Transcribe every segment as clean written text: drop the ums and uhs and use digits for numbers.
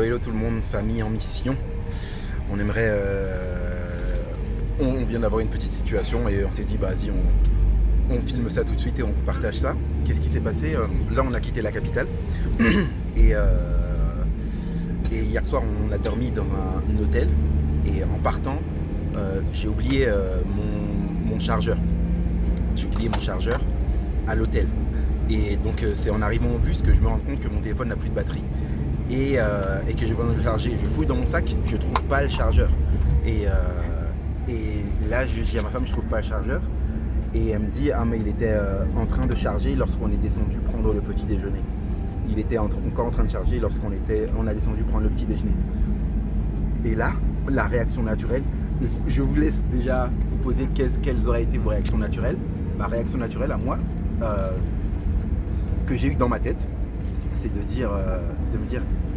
Hello tout le monde, famille en mission. On aimerait... on vient d'avoir une petite situation et on s'est dit, bah vas-y, on filme ça tout de suite et on vous partage ça. Qu'est-ce qui s'est passé? Là, on a quitté la capitale. et hier soir, on a dormi dans un hôtel. Et en partant, j'ai oublié mon chargeur. J'ai oublié mon chargeur à l'hôtel. Et donc, c'est en arrivant au bus que je me rends compte que mon téléphone n'a plus de batterie. Et que j'ai besoin de le charger. Je fouille dans mon sac, je trouve pas le chargeur. Et là, je dis à ma femme, je trouve pas le chargeur. Et elle me dit, ah mais il était en train de charger lorsqu'on est descendu prendre le petit déjeuner. Il était encore en train de charger lorsqu'on a descendu prendre le petit déjeuner. Et là, la réaction naturelle, je vous laisse déjà vous poser quelles auraient été vos réactions naturelles. Ma réaction naturelle à moi, que j'ai eue dans ma tête, c'est de me dire,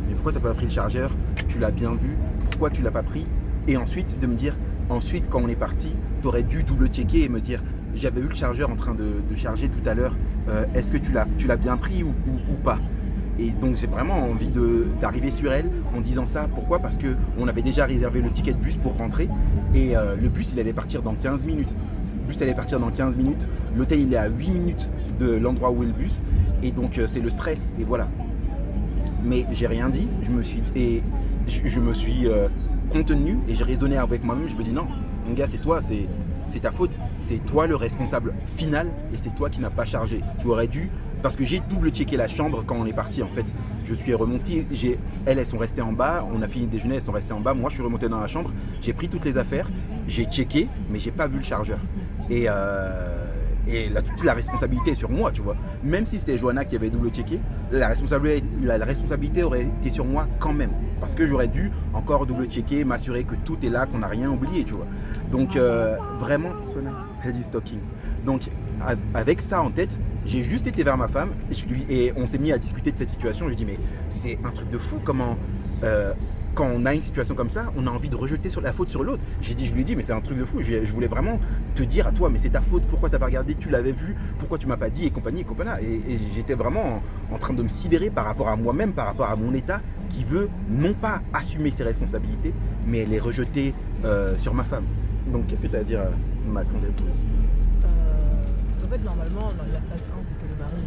mais pourquoi t'as pas pris le chargeur? Tu l'as bien vu, pourquoi tu l'as pas pris? Et ensuite, de me dire, quand on est parti, t'aurais dû double-checker et me dire, j'avais vu le chargeur en train de charger tout à l'heure, est-ce que tu l'as bien pris ou pas? Et donc j'ai vraiment envie d'arriver sur elle en disant ça. Pourquoi? Parce qu'on avait déjà réservé le ticket de bus pour rentrer et le bus il allait partir dans 15 minutes. L'hôtel il est à 8 minutes de l'endroit où est le bus et donc c'est le stress et voilà. Mais j'ai rien dit, je me suis contenu et j'ai raisonné avec moi-même. Je me dis non, mon gars, c'est toi, c'est ta faute, c'est toi le responsable final et c'est toi qui n'as pas chargé. Tu aurais dû, parce que j'ai double-checké la chambre quand on est parti en fait. Je suis remonté, elles sont restées en bas, on a fini de déjeuner, elles sont restées en bas. Moi, je suis remonté dans la chambre, j'ai pris toutes les affaires, j'ai checké, mais j'ai pas vu le chargeur. Et toute la responsabilité est sur moi, tu vois. Même si c'était Johanna qui avait double-checké, la responsabilité aurait été sur moi quand même. Parce que j'aurais dû encore double-checker, m'assurer que tout est là, qu'on n'a rien oublié, tu vois. Donc vraiment, ready stocking. Donc avec ça en tête, j'ai juste été vers ma femme et on s'est mis à discuter de cette situation. Je lui ai dit, mais c'est un truc de fou, comment... quand on a une situation comme ça, on a envie de rejeter la faute sur l'autre. Je lui ai dit, mais c'est un truc de fou. Je voulais vraiment te dire à toi, mais c'est ta faute. Pourquoi t'as pas regardé? Tu l'avais vu. Pourquoi tu m'as pas dit? Et compagnie. Et j'étais vraiment en train de me sidérer par rapport à moi-même, par rapport à mon état qui veut non pas assumer ses responsabilités, mais les rejeter sur ma femme. Donc, qu'est-ce que tu as à dire, ma tante épouse? En fait, normalement, dans la phase 1, c'est que le mari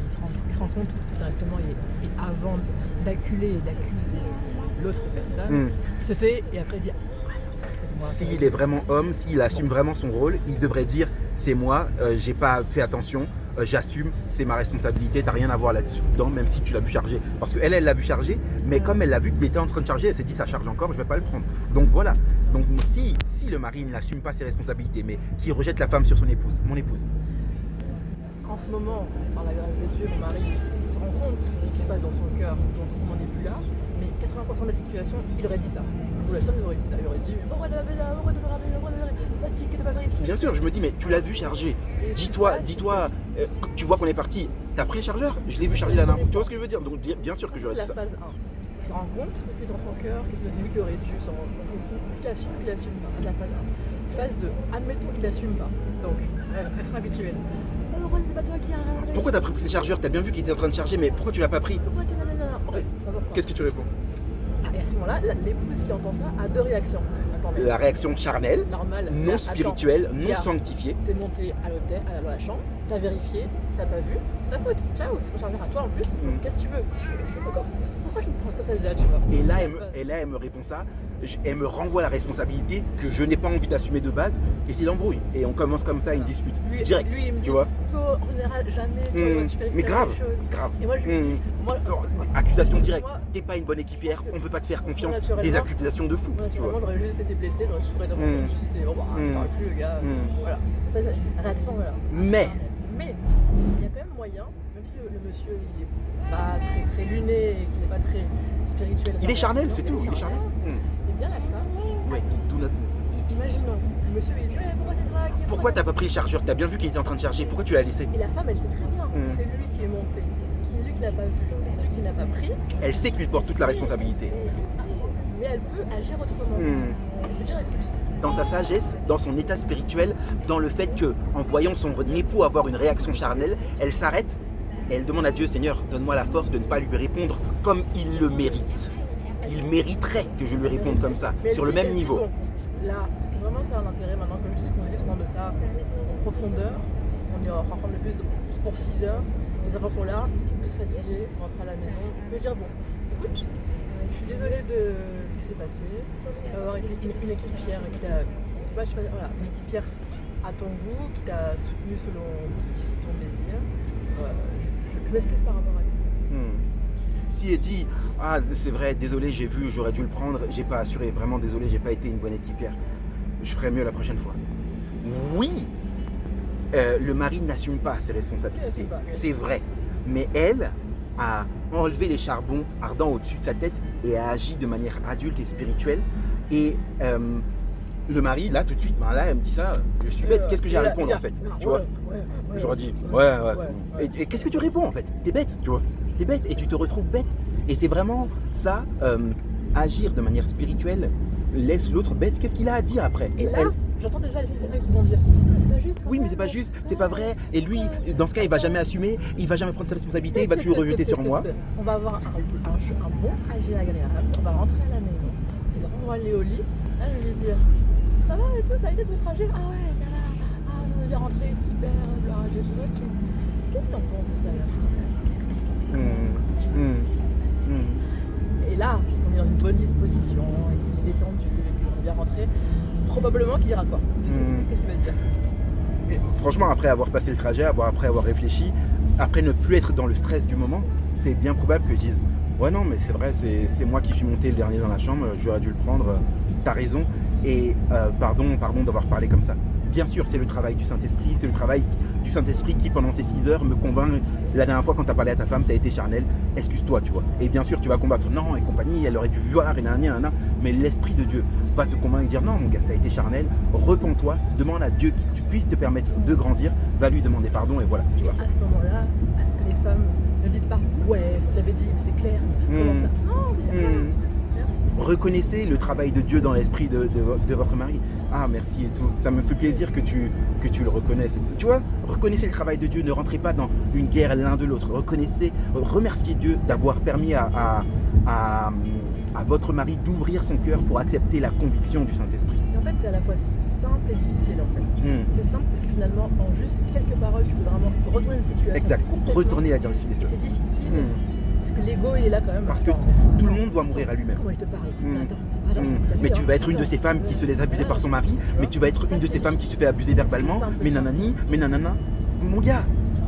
il se rend compte directement et avant d'acculer et d'accuser l'autre personne, il se fait et après il dit s'il est vraiment homme, s'il assume vraiment son rôle, il devrait dire c'est moi, j'ai pas fait attention, j'assume, c'est ma responsabilité, t'as rien à voir là-dedans, même si tu l'as vu charger. Parce qu'elle l'a vu charger, mais comme elle l'a vu qu'il était en train de charger, elle s'est dit ça charge encore, je vais pas le prendre. Donc voilà. Donc si le mari n'assume pas ses responsabilités, mais qui rejette la femme sur mon épouse. En ce moment, par la grâce de Dieu, mon mari se rend compte de ce qui se passe dans son cœur, donc on n'en est plus là. Mais 80% des situations, il aurait dit ça. Pour la somme, il aurait dit ça. Il aurait dit pourquoi t'as pas fait ça? Pourquoi t'as pas dit que t'as pas vérifié? Bien sûr, je me dis, mais tu l'as vu charger. Dis-toi, tu vois qu'on est parti. T'as pris le chargeur? Je l'ai vu charger la dernière fois. Tu vois ce que je veux dire? Donc bien sûr que je la phase 1. Il se rend compte que c'est dans son cœur, que c'est lui qui aurait dû s'en rendre compte. Il assume pas. La phase 1. Phase 2. Admettons qu'il assume pas. Donc, réaction habituelle. C'est pas toi qui a... Pourquoi t'as pris le chargeur? T'as bien vu qu'il était en train de charger, mais pourquoi tu l'as pas pris? Qu'est-ce que tu réponds? Et à ce moment-là, l'épouse qui entend ça a deux réactions. Attendez. La réaction charnelle, normale, non spirituelle, non sanctifiée. T'es monté à l'hôtel, à la chambre, t'as vérifié, t'as pas vu, c'est ta faute. Ciao, c'est ton chargeur à toi en plus. Qu'est-ce que tu veux? Pourquoi je me prends comme ça déjà, tu vois? Et là, elle me répond ça. Elle me renvoie la responsabilité que je n'ai pas envie d'assumer de base et c'est l'embrouille. Et on commence comme ça une dispute directe, lui, il me dit, tu vois. toi, en général, jamais, tu vérifies mais grave. Et moi, je lui dis, accusation directe. T'es pas une bonne équipière, on peut pas te faire confiance. Des accusations de fou, tu vois. J'aurais juste été blessé, j'aurais juste été, bon, je parle plus, le gars. Voilà, c'est ça, la réaction, voilà. Mais il y a quand même moyen, même si le monsieur, il est pas très luné et qu'il est pas très spirituel. Il est charnel, c'est tout, il est charnel. Et bien la femme, ouais, tout notre... imaginons, le monsieur il dit pourquoi c'est toi qui... Pourquoi t'as pas pris le chargeur? T'as bien vu qu'il était en train de charger, pourquoi tu l'as laissé? Et la femme, elle sait très bien, c'est lui qui est monté, c'est lui qui n'a pas vu, c'est lui qui n'a pas pris. Elle sait qu'il porte toute la responsabilité. Mais elle peut agir autrement. Elle peut dire écoute. Dans sa sagesse, dans son état spirituel, dans le fait que, en voyant son époux avoir une réaction charnelle, elle s'arrête et elle demande à Dieu, Seigneur, donne-moi la force de ne pas lui répondre comme il le mérite. il mériterait que je lui réponde comme ça, Mais elle sur le dit- même elle dit, niveau. bon, là, parce que vraiment c'est un intérêt maintenant que je discute de ça en profondeur. On est en rencontre le bus pour 6 heures. Les enfants sont là, tous fatigués, on rentre à la maison. Je vais dire bon, écoute, je suis désolée de ce qui s'est passé, d'avoir été une équipière qui t'a, je sais pas, voilà, une équipière à ton goût, qui t'a soutenu selon ton désir. Je m'excuse par rapport à tout ça. Si elle dit ah c'est vrai, désolé, j'ai vu, j'aurais dû le prendre, j'ai pas assuré, vraiment désolé, j'ai pas été une bonne équipière, je ferai mieux la prochaine fois. Oui, le mari n'assume pas ses responsabilités, Il n'assume pas. c'est vrai, mais elle a enlevé les charbons ardents au-dessus de sa tête et a agi de manière adulte et spirituelle. Et le mari, là tout de suite, ben là elle me dit ça, je suis bête, qu'est-ce que j'ai à répondre en fait, tu vois? J'aurais dit ouais, c'est bon. Et qu'est-ce que tu réponds en fait? T'es bête, tu vois? T'es bête et tu te retrouves bête. Et c'est vraiment ça, agir de manière spirituelle, laisse l'autre bête. Qu'est-ce qu'il a à dire après? Et là, j'entends déjà les filles qui vont dire c'est pas juste. Oui, mais c'est pas juste, c'est pas vrai. Et lui, dans ce cas, il va jamais assumer, il va jamais prendre ses responsabilités, il va toujours rejeter sur moi. On va avoir un bon trajet agréable, on va rentrer à la maison, les enfants vont aller au lit. Là, je vais lui dire ça va et tout, ça a été ce trajet? Ah ouais, ça va. Ah, on est bien rentré, c'est super. Qu'est-ce que t'en penses tout à l'heure? Qu'est-ce que t'en penses? Qu'est-ce qui s'est passé? Et là, on est dans une bonne disposition, et qu'il est détendu, et qu'il est bien rentré, probablement qu'il dira quoi? Qu'est-ce qu'il va dire? Et franchement, après avoir passé le trajet, après avoir réfléchi, après ne plus être dans le stress du moment, c'est bien probable que je dise ouais non mais c'est vrai, c'est moi qui suis monté le dernier dans la chambre, j'aurais dû le prendre, t'as raison, et pardon d'avoir parlé comme ça. Bien sûr, c'est le travail du Saint-Esprit, c'est le travail du Saint-Esprit qui, pendant ces 6 heures, me convainc. La dernière fois, quand tu as parlé à ta femme, tu as été charnel, excuse-toi, tu vois. Et bien sûr, tu vas combattre, non, et compagnie, elle aurait dû voir, et nanana, mais l'Esprit de Dieu va te convaincre et dire, non, mon gars, tu as été charnel, repens-toi, demande à Dieu que tu puisses te permettre de grandir, va lui demander pardon, et voilà, tu vois. À ce moment-là, les femmes ne dites pas, ouais, je te l'avais dit, mais c'est clair, comment ça? Non, merci. Reconnaissez le travail de Dieu dans l'esprit de votre mari. Ah merci et tout. Ça me fait plaisir que tu le reconnaisses. Tu vois, reconnaissez le travail de Dieu. Ne rentrez pas dans une guerre l'un de l'autre. Remerciez Dieu d'avoir permis à votre mari d'ouvrir son cœur pour accepter la conviction du Saint-Esprit. En fait, c'est à la fois simple et difficile en fait. C'est simple parce que finalement, en juste quelques paroles, tu peux vraiment retourner une situation. Exact. Retourner la direction. Et c'est difficile. Parce que l'ego il est là quand même. Parce que tout le monde doit mourir à lui-même. Comment il te parle? Mais tu vas être une de ces femmes qui se laisse abuser par son mari, mais tu vas être une de ces femmes qui se fait abuser verbalement, mais nanani, mais nanana. Mon gars,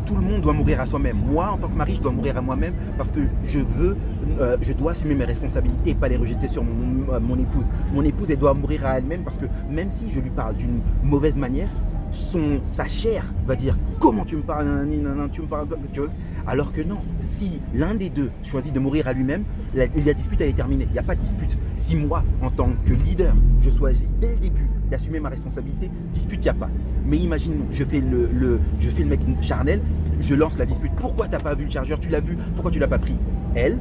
tout le monde doit mourir à soi-même. Moi, en tant que mari, je dois mourir à moi-même parce que je dois assumer mes responsabilités et pas les rejeter sur mon épouse. Mon épouse, elle doit mourir à elle-même parce que même si je lui parle d'une mauvaise manière, sa chair va dire comment tu me parles, nanani, nanana, tu me parles de quelque chose. Alors que non, si l'un des deux choisit de mourir à lui-même, la dispute elle est terminée. Il n'y a pas de dispute. Si moi, en tant que leader, je choisis dès le début d'assumer ma responsabilité, dispute il n'y a pas. Mais imagine, je fais le mec charnel, je lance la dispute. Pourquoi t'as pas vu le chargeur? Tu l'as vu, pourquoi tu l'as pas pris? Elle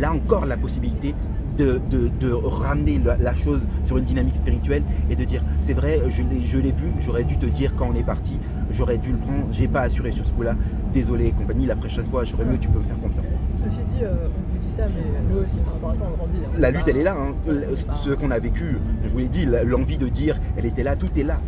a encore la possibilité de ramener la chose sur une dynamique spirituelle et de dire c'est vrai, je l'ai vu, j'aurais dû te dire quand on est parti, j'aurais dû le prendre, j'ai pas assuré sur ce coup-là, désolé compagnie, la prochaine fois je ferai mieux, tu peux me faire confiance. Ceci dit, on vous dit ça, mais nous aussi par rapport à ça on grandit. La lutte elle est là, ce qu'on a vécu, je vous l'ai dit, l'envie de dire elle était là, tout est là.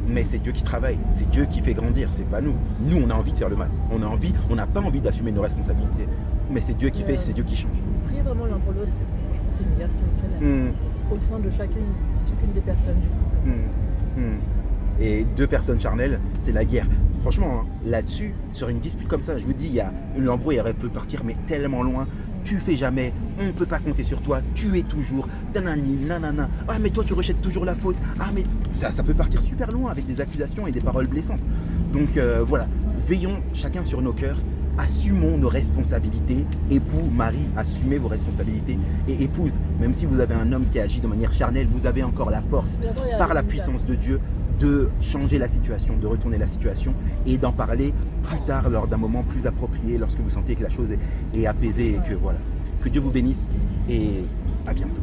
Mais c'est Dieu qui travaille, c'est Dieu qui fait grandir, c'est pas nous. Nous on a envie de faire le mal, on n'a pas envie d'assumer nos responsabilités. Mais c'est Dieu qui fait, c'est Dieu qui change. Priez vraiment l'un pour l'autre, parce que franchement c'est une guerre spirituelle au sein de chacune des personnes du couple. Et 2 personnes charnelles, c'est la guerre. Franchement, là-dessus, sur une dispute comme ça, je vous dis, l'embrouille elle peut partir mais tellement loin. Tu fais jamais, on ne peut pas compter sur toi, tu es toujours, nanani, nanana. Ah mais toi tu rejettes toujours la faute. Ah mais ça peut partir super loin avec des accusations et des paroles blessantes. Donc voilà, veillons chacun sur nos cœurs. Assumons nos responsabilités. Époux, mari, assumez vos responsabilités. Et épouse, même si vous avez un homme qui agit de manière charnelle, vous avez encore la force, par la puissance de Dieu, de changer la situation, de retourner la situation et d'en parler plus tard lors d'un moment plus approprié, lorsque vous sentez que la chose est apaisée et que voilà. Que Dieu vous bénisse et à bientôt.